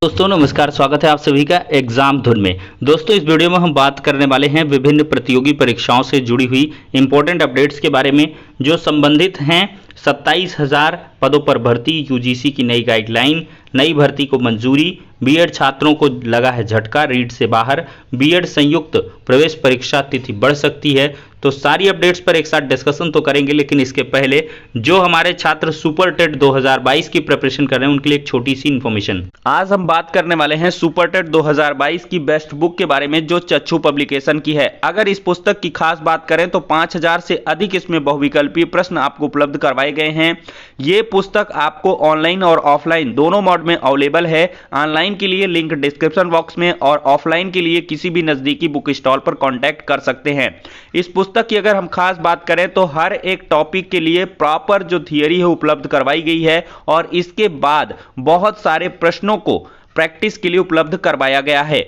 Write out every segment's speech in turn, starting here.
दोस्तों नमस्कार, स्वागत है आप सभी का एग्जाम धुन में। दोस्तों इस वीडियो में हम बात करने वाले हैं विभिन्न प्रतियोगी परीक्षाओं से जुड़ी हुई इंपॉर्टेंट अपडेट्स के बारे में जो संबंधित हैं 27,000 पदों पर भर्ती, यूजीसी की नई गाइडलाइन, नई भर्ती को मंजूरी, बीएड छात्रों को लगा है झटका, रीट से बाहर, बीएड संयुक्त प्रवेश परीक्षा तिथि बढ़ सकती है। तो सारी अपडेट्स पर एक साथ डिस्कशन तो करेंगे, लेकिन इसके पहले जो हमारे छात्र सुपर टेट 2022 की प्रिपरेशन कर रहे हैं उनके लिए एक छोटी सी इन्फॉर्मेशन। आज हम बात करने वाले हैं सुपर टेट 2022 की बेस्ट बुक के बारे में जो चक्षु पब्लिकेशन की है। अगर इस पुस्तक की खास बात करें तो 5000 से अधिक इसमें बहुविकल्पीय प्रश्न आपको उपलब्ध करवाए गए हैं। ये पुस्तक आपको ऑनलाइन और ऑफलाइन दोनों मोड में अवेलेबल है। ऑनलाइन के लिए लिंक डिस्क्रिप्शन बॉक्स में और ऑफलाइन के लिए किसी भी नजदीकी बुक स्टॉल पर कांटेक्ट कर सकते हैं। इस पुस्तक की अगर हम खास बात करें तो हर एक टॉपिक के लिए प्रॉपर जो थियरी है उपलब्ध करवाई गई है और इसके बाद बहुत सारे प्रश्नों को प्रैक्टिस के लिए उपलब्ध करवाया गया है।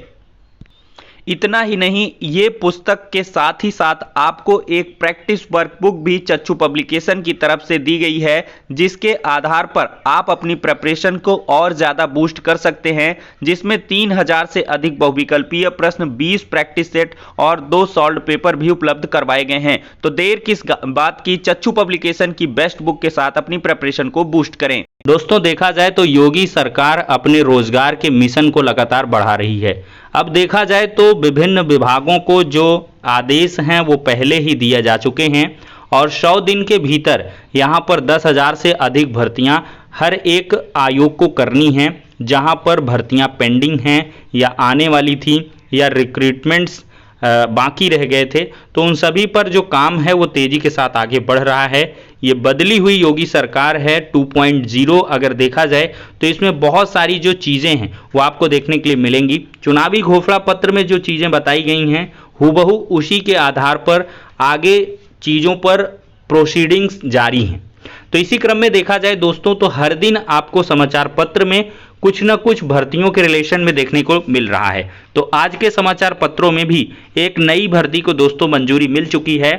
इतना ही नहीं, ये पुस्तक के साथ ही साथ आपको एक प्रैक्टिस वर्कबुक भी चक्षु पब्लिकेशन की तरफ से दी गई है, जिसके आधार पर आप अपनी प्रिपरेशन को और ज़्यादा बूस्ट कर सकते हैं, जिसमें 3000 से अधिक बहुविकल्पीय प्रश्न, 20 प्रैक्टिस सेट और 2 सॉल्व पेपर भी उपलब्ध करवाए गए हैं। तो देर किस बात की, चक्षु पब्लिकेशन की बेस्ट बुक के साथ अपनी प्रिपरेशन को बूस्ट करें। दोस्तों देखा जाए तो योगी सरकार अपने रोजगार के मिशन को लगातार बढ़ा रही है। अब देखा जाए तो विभिन्न विभागों को जो आदेश हैं वो पहले ही दिए जा चुके हैं और 100 दिन के भीतर यहाँ पर 10,000 से अधिक भर्तियाँ हर एक आयोग को करनी हैं। जहाँ पर भर्तियाँ पेंडिंग हैं या आने वाली थी या रिक्रूटमेंट्स बाकी रह गए थे, तो उन सभी पर जो काम है वो तेजी के साथ आगे बढ़ रहा है। ये बदली हुई योगी सरकार है 2.0। अगर देखा जाए तो इसमें बहुत सारी जो चीज़ें हैं वो आपको देखने के लिए मिलेंगी। चुनावी घोषणा पत्र में जो चीज़ें बताई गई हैं हूबहू उसी के आधार पर आगे चीज़ों पर प्रोसीडिंग्स जारी हैं। तो इसी क्रम में देखा जाए दोस्तों तो हर दिन आपको समाचार पत्र में कुछ न कुछ भर्तियों के रिलेशन में देखने को मिल रहा है। तो आज के समाचार पत्रों में भी एक नई भर्ती को दोस्तों मंजूरी मिल चुकी है।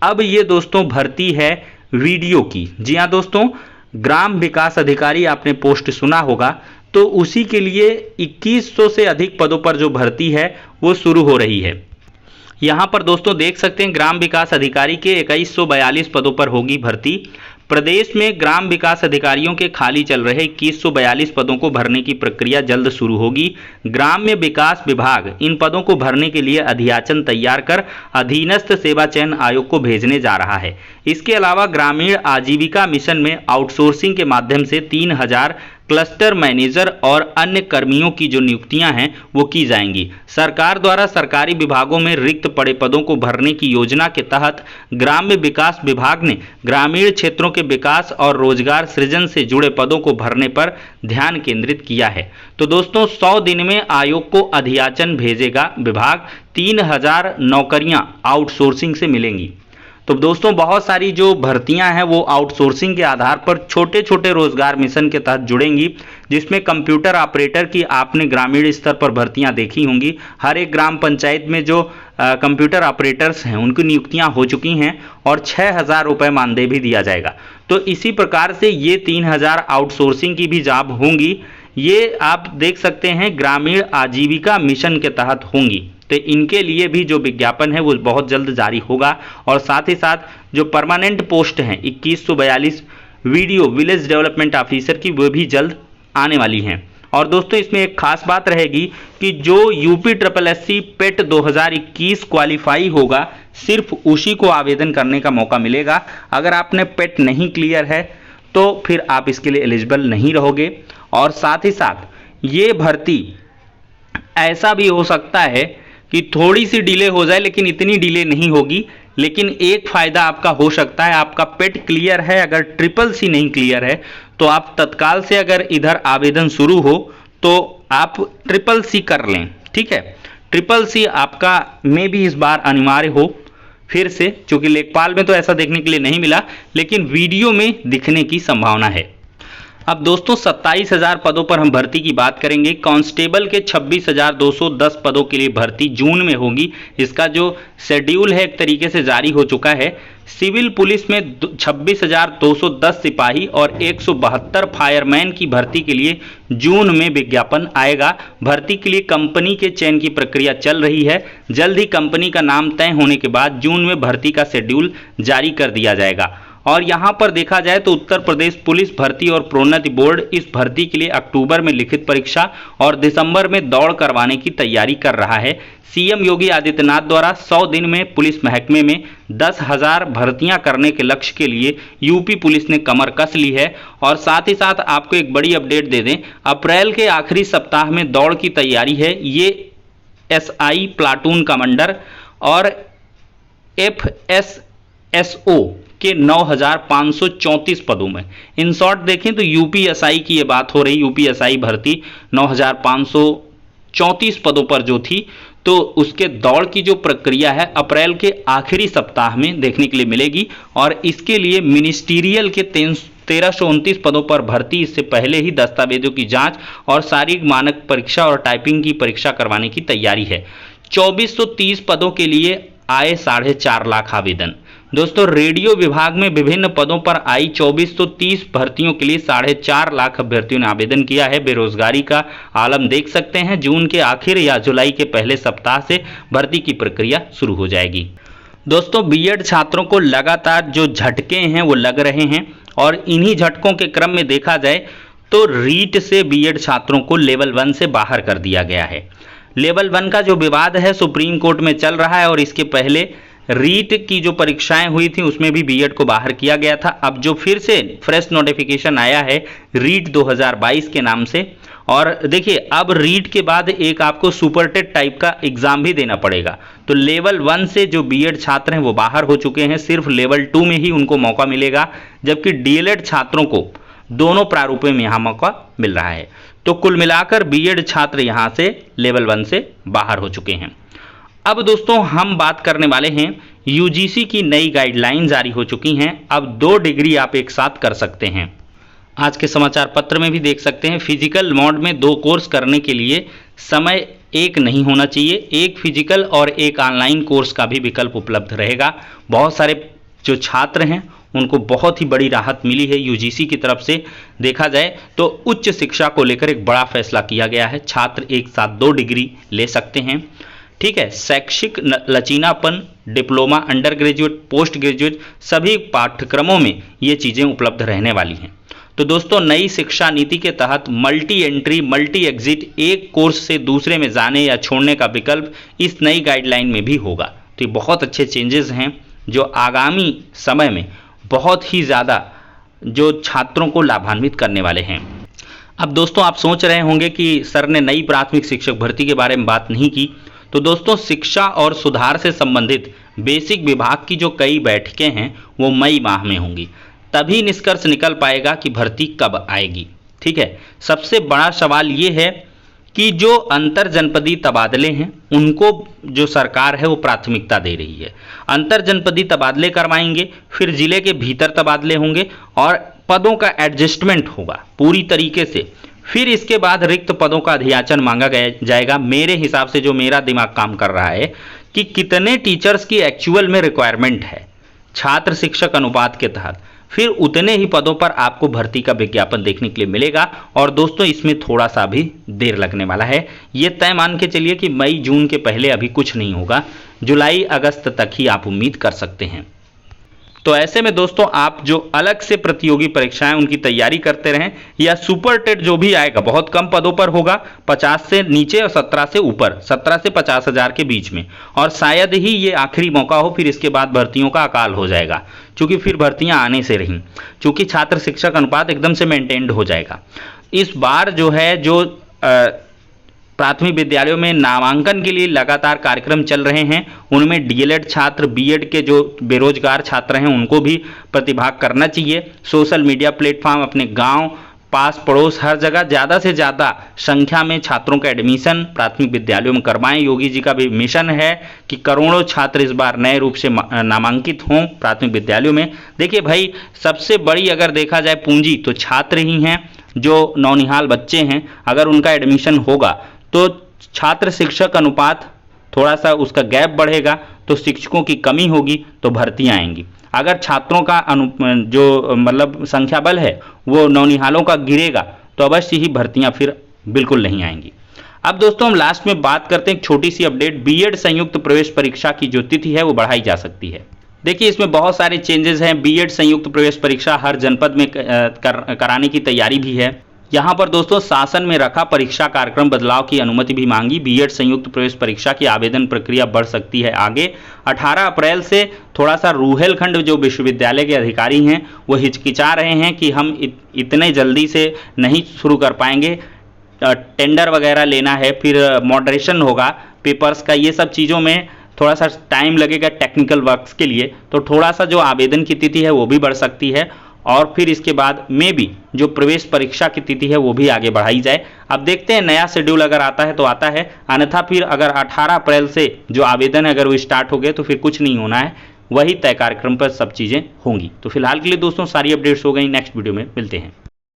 अब ये दोस्तों भर्ती है वीडियो की। जी हाँ दोस्तों, ग्राम विकास अधिकारी आपने पोस्ट सुना होगा, तो उसी के लिए 2100 से अधिक पदों पर जो भर्ती है वो शुरू हो रही है। यहाँ पर दोस्तों देख सकते हैं ग्राम विकास अधिकारी के 2142 पदों पर होगी भर्ती। प्रदेश में ग्राम विकास अधिकारियों के खाली चल रहे 2142 पदों को भरने की प्रक्रिया जल्द शुरू होगी। ग्राम्य विकास विभाग इन पदों को भरने के लिए अधियाचन तैयार कर अधीनस्थ सेवा चयन आयोग को भेजने जा रहा है। इसके अलावा ग्रामीण आजीविका मिशन में आउटसोर्सिंग के माध्यम से 3000 क्लस्टर मैनेजर और अन्य कर्मियों की जो नियुक्तियां हैं वो की जाएंगी। सरकार द्वारा सरकारी विभागों में रिक्त पड़े पदों को भरने की योजना के तहत ग्राम्य विकास विभाग ने ग्रामीण क्षेत्रों के विकास और रोजगार सृजन से जुड़े पदों को भरने पर ध्यान केंद्रित किया है। तो दोस्तों 100 दिन में आयोग को अधियाचन भेजेगा विभाग। 3000 नौकरियां आउटसोर्सिंग से मिलेंगी। तो दोस्तों बहुत सारी जो भर्तियां हैं वो आउटसोर्सिंग के आधार पर छोटे छोटे रोजगार मिशन के तहत जुड़ेंगी, जिसमें कंप्यूटर ऑपरेटर की आपने ग्रामीण स्तर पर भर्तियां देखी होंगी। हर एक ग्राम पंचायत में जो कंप्यूटर ऑपरेटर्स हैं उनकी नियुक्तियां हो चुकी हैं और 6000 रुपये मानदेय भी दिया जाएगा। तो इसी प्रकार से ये 3000 आउटसोर्सिंग की भी जॉब होंगी। ये आप देख सकते हैं ग्रामीण आजीविका मिशन के तहत होंगी। तो इनके लिए भी जो विज्ञापन है वो बहुत जल्द जारी होगा और साथ ही साथ जो परमानेंट पोस्ट हैं 2142 वीडियो विलेज डेवलपमेंट ऑफिसर की वो भी जल्द आने वाली हैं। और दोस्तों इसमें एक खास बात रहेगी कि जो यूपी SSSC पेट 2021 क्वालिफाई होगा सिर्फ उसी को आवेदन करने का मौका मिलेगा। अगर आपने पेट नहीं क्लियर है तो फिर आप इसके लिए एलिजिबल नहीं रहोगे। और साथ ही साथ ये भर्ती ऐसा भी हो सकता है कि थोड़ी सी डिले हो जाए, लेकिन इतनी डिले नहीं होगी। लेकिन एक फ़ायदा आपका हो सकता है, आपका पेट क्लियर है, अगर SSSC नहीं क्लियर है तो आप तत्काल से अगर इधर आवेदन शुरू हो तो आप SSSC कर लें। ठीक है, SSSC आपका में भी इस बार अनिवार्य हो फिर से, चूँकि लेखपाल में तो ऐसा देखने के लिए नहीं मिला, लेकिन वीडियो में दिखने की संभावना है। अब दोस्तों 27,000 पदों पर हम भर्ती की बात करेंगे। कांस्टेबल के 26,210 पदों के लिए भर्ती जून में होगी। इसका जो शेड्यूल है एक तरीके से जारी हो चुका है। सिविल पुलिस में 26,210 सिपाही और 172 फायरमैन की भर्ती के लिए जून में विज्ञापन आएगा। भर्ती के लिए कंपनी के चयन की प्रक्रिया चल रही है। जल्द ही कंपनी का नाम तय होने के बाद जून में भर्ती का शेड्यूल जारी कर दिया जाएगा। और यहाँ पर देखा जाए तो उत्तर प्रदेश पुलिस भर्ती और प्रोन्नति बोर्ड इस भर्ती के लिए अक्टूबर में लिखित परीक्षा और दिसंबर में दौड़ करवाने की तैयारी कर रहा है। सीएम योगी आदित्यनाथ द्वारा 100 दिन में पुलिस महकमे में 10,000 भर्तियां करने के लक्ष्य के लिए यूपी पुलिस ने कमर कस ली है। और साथ ही साथ आपको एक बड़ी अपडेट दे दें, अप्रैल के आखिरी सप्ताह में दौड़ की तैयारी है। ये एसआई प्लाटून कमांडर और एफएसएसओ के 9,534 पदों में। इन शॉर्ट देखें तो यूपीएसआई की ये बात हो रही, यूपीएसआई भर्ती 9,534 पदों पर जो थी, तो उसके दौड़ की जो प्रक्रिया है अप्रैल के आखिरी सप्ताह में देखने के लिए मिलेगी। और इसके लिए मिनिस्टीरियल के 1329 पदों पर भर्ती इससे पहले ही दस्तावेजों की जांच और शारीरिक मानक परीक्षा और टाइपिंग की परीक्षा करवाने की तैयारी है। 2430 पदों के लिए आए 4.5 लाख आवेदन। दोस्तों रेडियो विभाग में विभिन्न पदों पर आई 2430 भर्तियों के लिए 4.5 लाख अभ्यर्थियों ने आवेदन किया है। बेरोजगारी का आलम देख सकते हैं। जून के आखिर या जुलाई के पहले सप्ताह से भर्ती की प्रक्रिया शुरू हो जाएगी। दोस्तों बीएड छात्रों को लगातार जो झटके हैं वो लग रहे हैं और इन्हीं झटकों के क्रम में देखा जाए तो रीट से बीएड छात्रों को लेवल 1 से बाहर कर दिया गया है। लेवल 1 का जो विवाद है सुप्रीम कोर्ट में चल रहा है और इसके पहले रीट की जो परीक्षाएं हुई थी उसमें भी बीएड को बाहर किया गया था। अब जो फिर से फ्रेश नोटिफिकेशन आया है रीट 2022 के नाम से, और देखिए अब रीट के बाद एक आपको सुपर टेट टाइप का एग्जाम भी देना पड़ेगा। तो लेवल 1 से जो बीएड छात्र हैं वो बाहर हो चुके हैं, सिर्फ लेवल 2 में ही उनको मौका मिलेगा, जबकि डीएलएड छात्रों को दोनों प्रारूपों में यहाँ मौका मिल रहा है। तो कुल मिलाकर बीएड छात्र यहाँ से लेवल 1 से बाहर हो चुके हैं। अब दोस्तों हम बात करने वाले हैं यूजीसी की नई गाइडलाइन जारी हो चुकी हैं। अब 2 डिग्री आप एक साथ कर सकते हैं। आज के समाचार पत्र में भी देख सकते हैं फिजिकल मोड में 2 कोर्स करने के लिए समय एक नहीं होना चाहिए। एक फिजिकल और एक ऑनलाइन कोर्स का भी विकल्प उपलब्ध रहेगा। बहुत सारे जो छात्र हैं उनको बहुत ही बड़ी राहत मिली है यूजीसी की तरफ से। देखा जाए तो उच्च शिक्षा को लेकर एक बड़ा फैसला किया गया है। छात्र एक साथ 2 डिग्री ले सकते हैं। ठीक है, शैक्षिक लचीलापन, diploma, under graduate, post graduate सभी पाठ्यक्रमों में ये चीज़ें उपलब्ध रहने वाली हैं। तो दोस्तों नई शिक्षा नीति के तहत मल्टी एंट्री, मल्टी एग्जिट, एक कोर्स से दूसरे में जाने या छोड़ने का विकल्प इस नई गाइडलाइन में भी होगा। तो ये बहुत अच्छे चेंजेस हैं जो आगामी समय में बहुत ही ज़्यादा जो छात्रों को लाभान्वित करने वाले हैं। अब दोस्तों आप सोच रहे होंगे कि सर ने नई प्राथमिक शिक्षक भर्ती के बारे में बात नहीं की। तो दोस्तों शिक्षा और सुधार से संबंधित बेसिक विभाग की जो कई बैठकें हैं वो मई माह में होंगी, तभी निष्कर्ष निकल पाएगा कि भर्ती कब आएगी। ठीक है, सबसे बड़ा सवाल ये है कि जो अंतर जनपदी तबादले हैं उनको जो सरकार है वो प्राथमिकता दे रही है। अंतर जनपदी तबादले करवाएंगे, फिर जिले के भीतर तबादले होंगे और पदों का एडजस्टमेंट होगा पूरी तरीके से। फिर इसके बाद रिक्त पदों का अधियाचन मांगा जाएगा। मेरे हिसाब से जो मेरा दिमाग काम कर रहा है कि कितने टीचर्स की एक्चुअल में रिक्वायरमेंट है छात्र शिक्षक अनुपात के तहत, फिर उतने ही पदों पर आपको भर्ती का विज्ञापन देखने के लिए मिलेगा। और दोस्तों इसमें थोड़ा सा भी देर लगने वाला है। ये तय मान के चलिए कि मई जून के पहले अभी कुछ नहीं होगा, जुलाई अगस्त तक ही आप उम्मीद कर सकते हैं। तो ऐसे में दोस्तों आप जो अलग से प्रतियोगी परीक्षाएं उनकी तैयारी करते रहें, या सुपर टेट जो भी आएगा बहुत कम पदों पर होगा, 50 से नीचे और 17 से ऊपर, 17 से 50 हज़ार के बीच में, और शायद ही ये आखिरी मौका हो, फिर इसके बाद भर्तियों का अकाल हो जाएगा, क्योंकि फिर भर्तियां आने से रहीं, क्योंकि छात्र शिक्षक अनुपात एकदम से मेंटेन्ड हो जाएगा। इस बार जो है जो प्राथमिक विद्यालयों में नामांकन के लिए लगातार कार्यक्रम चल रहे हैं, उनमें डीएलएड छात्र, बीएड के जो बेरोजगार छात्र हैं उनको भी प्रतिभाग करना चाहिए। सोशल मीडिया प्लेटफॉर्म, अपने गांव पास पड़ोस हर जगह ज़्यादा से ज़्यादा संख्या में छात्रों का एडमिशन प्राथमिक विद्यालयों में करवाएं। योगी जी का भी मिशन है कि करोड़ों छात्र इस बार नए रूप से नामांकित हों प्राथमिक विद्यालयों में। देखिए भाई, सबसे बड़ी अगर देखा जाए पूंजी तो छात्र ही हैं, जो नौनिहाल बच्चे हैं। अगर उनका एडमिशन होगा तो छात्र शिक्षक अनुपात थोड़ा सा उसका गैप बढ़ेगा, तो शिक्षकों की कमी होगी तो भर्तियां आएंगी। अगर छात्रों का जो मतलब संख्या बल है वो नौनिहालों का गिरेगा तो अवश्य ही भर्तियां फिर बिल्कुल नहीं आएंगी। अब दोस्तों हम लास्ट में बात करते हैं एक छोटी सी अपडेट, बीएड संयुक्त प्रवेश परीक्षा की जो तिथि है वो बढ़ाई जा सकती है। देखिए इसमें बहुत सारे चेंजेस हैं। बीएड संयुक्त प्रवेश परीक्षा हर जनपद में कराने की तैयारी भी है। यहाँ पर दोस्तों शासन में रखा परीक्षा कार्यक्रम बदलाव की अनुमति भी मांगी। बीएड संयुक्त प्रवेश परीक्षा की आवेदन प्रक्रिया बढ़ सकती है आगे। 18 अप्रैल से थोड़ा सा रूहेलखंड जो विश्वविद्यालय के अधिकारी हैं वो हिचकिचा रहे हैं कि हम इतने जल्दी से नहीं शुरू कर पाएंगे, टेंडर वगैरह लेना है, फिर मॉडरेशन होगा पेपर्स का, ये सब चीज़ों में थोड़ा सा टाइम लगेगा टेक्निकल वर्क्स के लिए। तो थोड़ा सा जो आवेदन की तिथि है वो भी बढ़ सकती है और फिर इसके बाद में भी जो प्रवेश परीक्षा की तिथि है वो भी आगे बढ़ाई जाए। अब देखते हैं नया शेड्यूल अगर आता है तो आता है, अन्यथा फिर अगर 18 अप्रैल से जो आवेदन है अगर वो स्टार्ट हो गए तो फिर कुछ नहीं होना है, वही तय कार्यक्रम पर सब चीज़ें होंगी। तो फिलहाल के लिए दोस्तों सारी अपडेट्स हो गई, नेक्स्ट वीडियो में मिलते हैं।